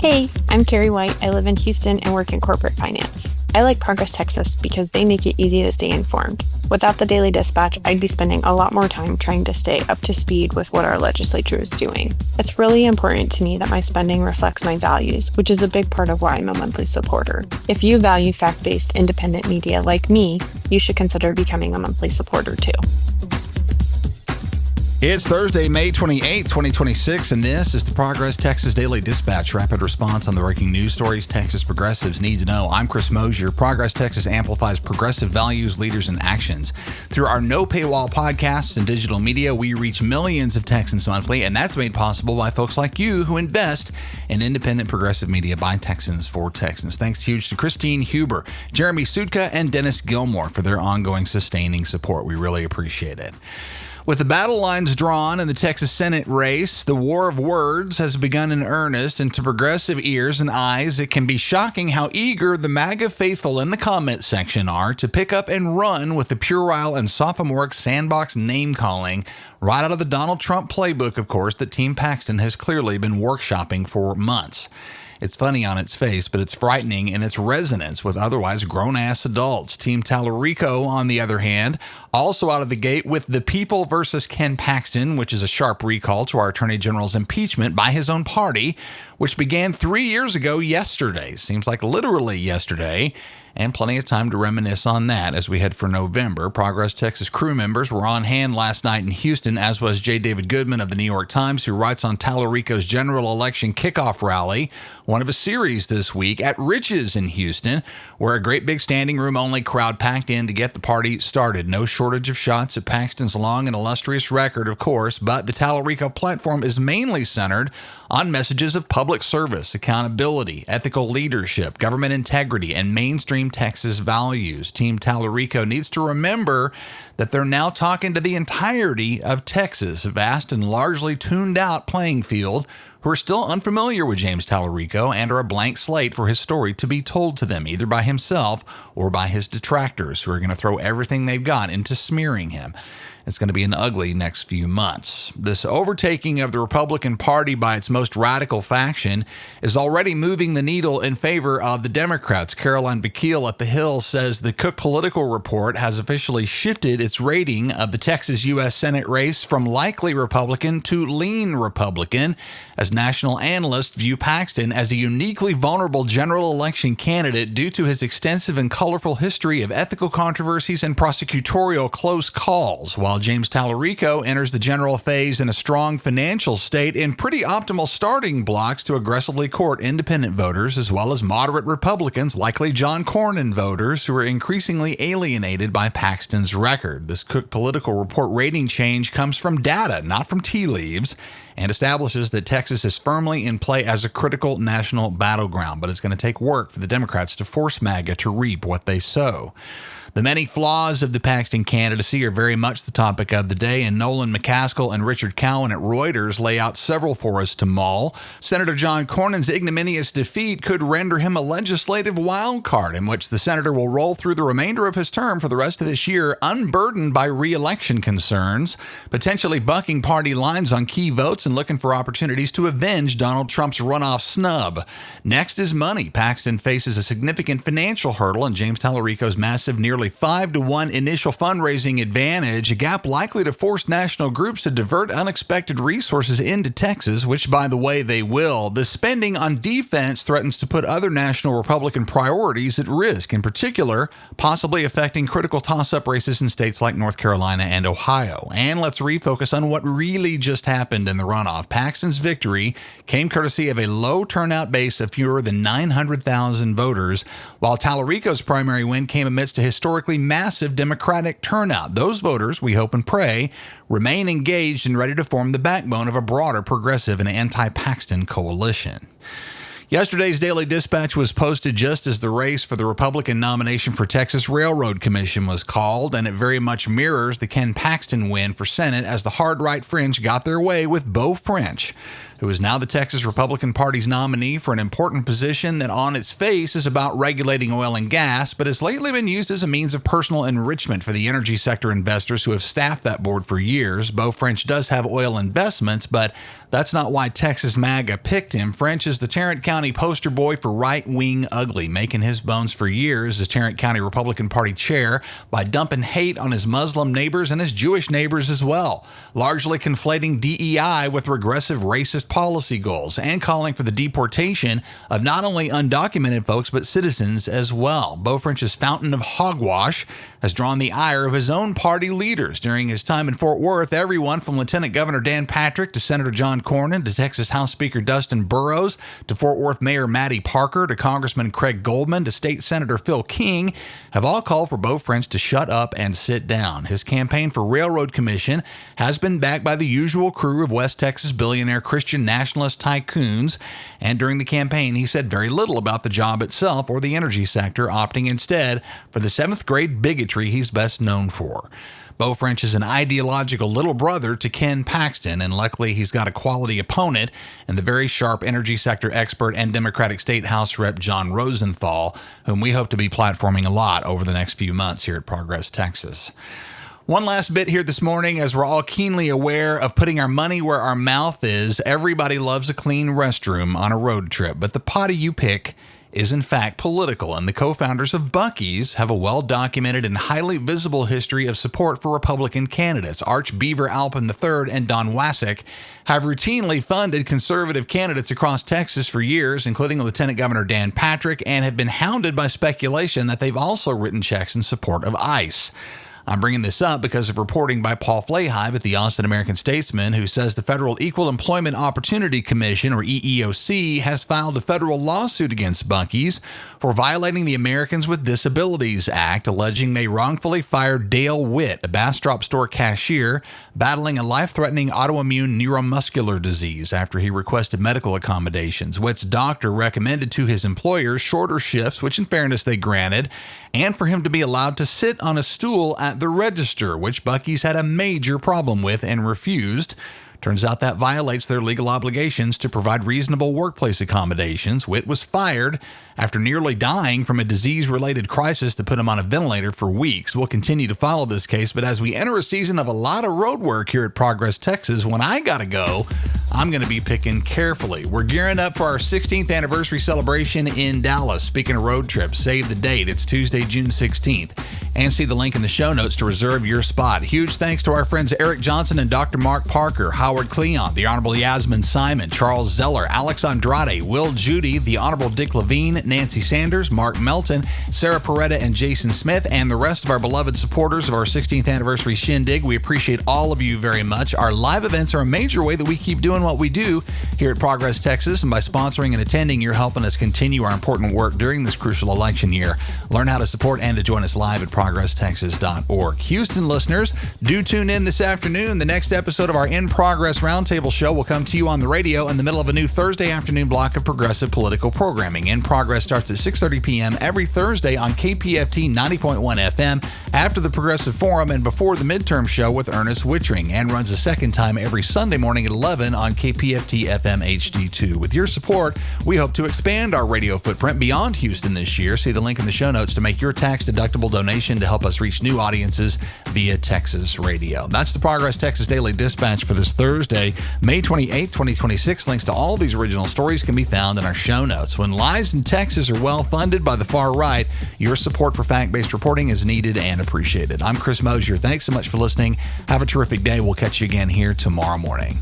Hey, I'm Carrie White. I live in Houston and work in corporate finance. I like Progress Texas because they make it easy to stay informed. Without the Daily Dispatch, I'd be spending a lot more time trying to stay up to speed with what our legislature is doing. It's really important to me that my spending reflects my values, which is a big part of why I'm a monthly supporter. If you value fact-based independent media like me, you should consider becoming a monthly supporter too. It's Thursday, May 28, 2026, and this is the Progress Texas Daily Dispatch, rapid response on the breaking news stories Texas progressives need to know. I'm Chris Mosier. Progress Texas amplifies progressive values, leaders, and actions. Through our no paywall podcasts and digital media, we reach millions of Texans monthly, and that's made possible by folks like you who invest in independent progressive media by Texans for Texans. Thanks huge to Christine Huber, Jeremy Sutka, and Dennis Gilmore for their ongoing sustaining support. We really appreciate it. With the battle lines drawn in the Texas Senate race, the war of words has begun in earnest, and to progressive ears and eyes, it can be shocking how eager the MAGA faithful in the comment section are to pick up and run with the puerile and sophomoric sandbox name-calling right out of the Donald Trump playbook, of course, that Team Paxton has clearly been workshopping for months. It's funny on its face, but it's frightening in its resonance with otherwise grown-ass adults. Team Tallarico, on the other hand, also out of the gate with the People versus Ken Paxton, which is a sharp recall to our Attorney General's impeachment by his own party, which began 3 years ago yesterday. Seems like literally yesterday. And plenty of time to reminisce on that as we head for November. Progress Texas crew members were on hand last night in Houston, as was J. David Goodman of the New York Times, who writes on Tallarico's general election kickoff rally, one of a series this week at Rich's in Houston, where a great big standing room only crowd packed in to get the party started. No shortage of shots at Paxton's long and illustrious record, of course, but the Tallarico platform is mainly centered on messages of public service, accountability, ethical leadership, government integrity, and mainstream Texas values. Team Tallarico needs to remember that they're now talking to the entirety of Texas, a vast and largely tuned out playing field, who are still unfamiliar with James Tallarico and are a blank slate for his story to be told to them, either by himself or by his detractors, who are going to throw everything they've got into smearing him. It's going to be an ugly next few months. This overtaking of the Republican Party by its most radical faction is already moving the needle in favor of the Democrats. Caroline Vakil at The Hill says the Cook Political Report has officially shifted its rating of the Texas U.S. Senate race from likely Republican to lean Republican, as national analysts view Paxton as a uniquely vulnerable general election candidate due to his extensive and colorful history of ethical controversies and prosecutorial close calls, while James Tallarico enters the general phase in a strong financial state in pretty optimal starting blocks to aggressively court independent voters as well as moderate Republicans, likely John Cornyn voters, who are increasingly alienated by Paxton's record. This Cook Political Report rating change comes from data, not from tea leaves, and establishes that Texas is firmly in play as a critical national battleground, but it's going to take work for the Democrats to force MAGA to reap what they sow. The many flaws of the Paxton candidacy are very much the topic of the day, and Nolan McCaskill and Richard Cowan at Reuters lay out several for us to mull. Senator John Cornyn's ignominious defeat could render him a legislative wild card in which the senator will roll through the remainder of his term for the rest of this year, unburdened by re-election concerns, potentially bucking party lines on key votes and looking for opportunities to avenge Donald Trump's runoff snub. Next is money. Paxton faces a significant financial hurdle in James Tallarico's massive nearly 5-to-1 initial fundraising advantage, a gap likely to force national groups to divert unexpected resources into Texas, which, by the way, they will. The spending on defense threatens to put other national Republican priorities at risk, in particular, possibly affecting critical toss-up races in states like North Carolina and Ohio. And let's refocus on what really just happened in the runoff. Paxton's victory came courtesy of a low turnout base of fewer than 900,000 voters, while Tallarico's primary win came amidst a historically massive Democratic turnout. Those voters, we hope and pray, remain engaged and ready to form the backbone of a broader progressive and anti-Paxton coalition. Yesterday's Daily Dispatch was posted just as the race for the Republican nomination for Texas Railroad Commission was called, and it very much mirrors the Ken Paxton win for Senate as the hard-right French got their way with Beau French, who is now the Texas Republican Party's nominee for an important position that on its face is about regulating oil and gas, but has lately been used as a means of personal enrichment for the energy sector investors who have staffed that board for years. Beau French does have oil investments, but That's not why Texas MAGA picked him. French is the Tarrant County poster boy for right-wing ugly, making his bones for years as Tarrant County Republican Party chair by dumping hate on his Muslim neighbors and his Jewish neighbors as well, largely conflating DEI with regressive racist policy goals and calling for the deportation of not only undocumented folks but citizens as well. Beau French's fountain of hogwash has drawn the ire of his own party leaders. During his time in Fort Worth, everyone from Lieutenant Governor Dan Patrick to Senator John Cornyn to Texas House Speaker Dustin Burrows to Fort Worth Mayor Matty Parker to Congressman Craig Goldman to State Senator Phil King have all called for Beau French to shut up and sit down. His campaign for Railroad Commission has been backed by the usual crew of West Texas billionaire Christian nationalist tycoons, and during the campaign he said very little about the job itself or the energy sector, opting instead for the 7th grade bigotry he's best known for. Beau French is an ideological little brother to Ken Paxton, and luckily he's got a quality opponent in the very sharp energy sector expert and Democratic State House Rep John Rosenthal, whom we hope to be platforming a lot over the next few months here at Progress Texas. One last bit here this morning, as we're all keenly aware of putting our money where our mouth is. Everybody loves a clean restroom on a road trip, but the potty you pick is in fact political, and the co-founders of Buc-ee's have a well-documented and highly visible history of support for Republican candidates. Arch Beaver Alpin III and Don Wasik have routinely funded conservative candidates across Texas for years, including Lieutenant Governor Dan Patrick, and have been hounded by speculation that they've also written checks in support of ICE. I'm bringing this up because of reporting by Paul Flahive at the Austin American-Statesman, who says the Federal Equal Employment Opportunity Commission, or EEOC, has filed a federal lawsuit against Buc-ee's for violating the Americans with Disabilities Act, alleging they wrongfully fired Dale Witt, a Bastrop store cashier, battling a life-threatening autoimmune neuromuscular disease after he requested medical accommodations. Witt's doctor recommended to his employer shorter shifts, which in fairness they granted, and for him to be allowed to sit on a stool at the register, which Buc-ee's had a major problem with and refused. Turns out that violates their legal obligations to provide reasonable workplace accommodations. Witt was fired after nearly dying from a disease-related crisis that put him on a ventilator for weeks. We'll continue to follow this case, but as we enter a season of a lot of road work here at Progress Texas, when I gotta go, I'm going to be picking carefully. We're gearing up for our 16th anniversary celebration in Dallas. Speaking of road trips, save the date. It's Tuesday, June 16th. And see the link in the show notes to reserve your spot. Huge thanks to our friends Eric Johnson and Dr. Mark Parker, Howard Cleon, the Honorable Yasmin Simon, Charles Zeller, Alex Andrade, Will Judy, the Honorable Dick Levine, Nancy Sanders, Mark Melton, Sarah Peretta, and Jason Smith, and the rest of our beloved supporters of our 16th anniversary shindig. We appreciate all of you very much. Our live events are a major way that we keep doing what we do here at Progress Texas, and by sponsoring and attending, you're helping us continue our important work during this crucial election year. Learn how to support and to join us live at ProgressTexas.org. Houston listeners, do tune in this afternoon. The next episode of our In Progress Roundtable show will come to you on the radio in the middle of a new Thursday afternoon block of progressive political programming. In Progress starts at 6:30 p.m. every Thursday on KPFT 90.1 FM after the Progressive Forum and before the midterm show with Ernest Wittring, and runs a second time every Sunday morning at 11 on KPFT FM HD2. With your support, we hope to expand our radio footprint beyond Houston this year. See the link in the show notes to make your tax-deductible donation to help us reach new audiences via Texas Radio. That's the Progress Texas Daily Dispatch for this Thursday, May 28, 2026. Links to all these original stories can be found in our show notes. When lies in Texas are well funded by the far right, your support for fact-based reporting is needed and appreciated. I'm Chris Mosier. Thanks so much for listening. Have a terrific day. We'll catch you again here tomorrow morning.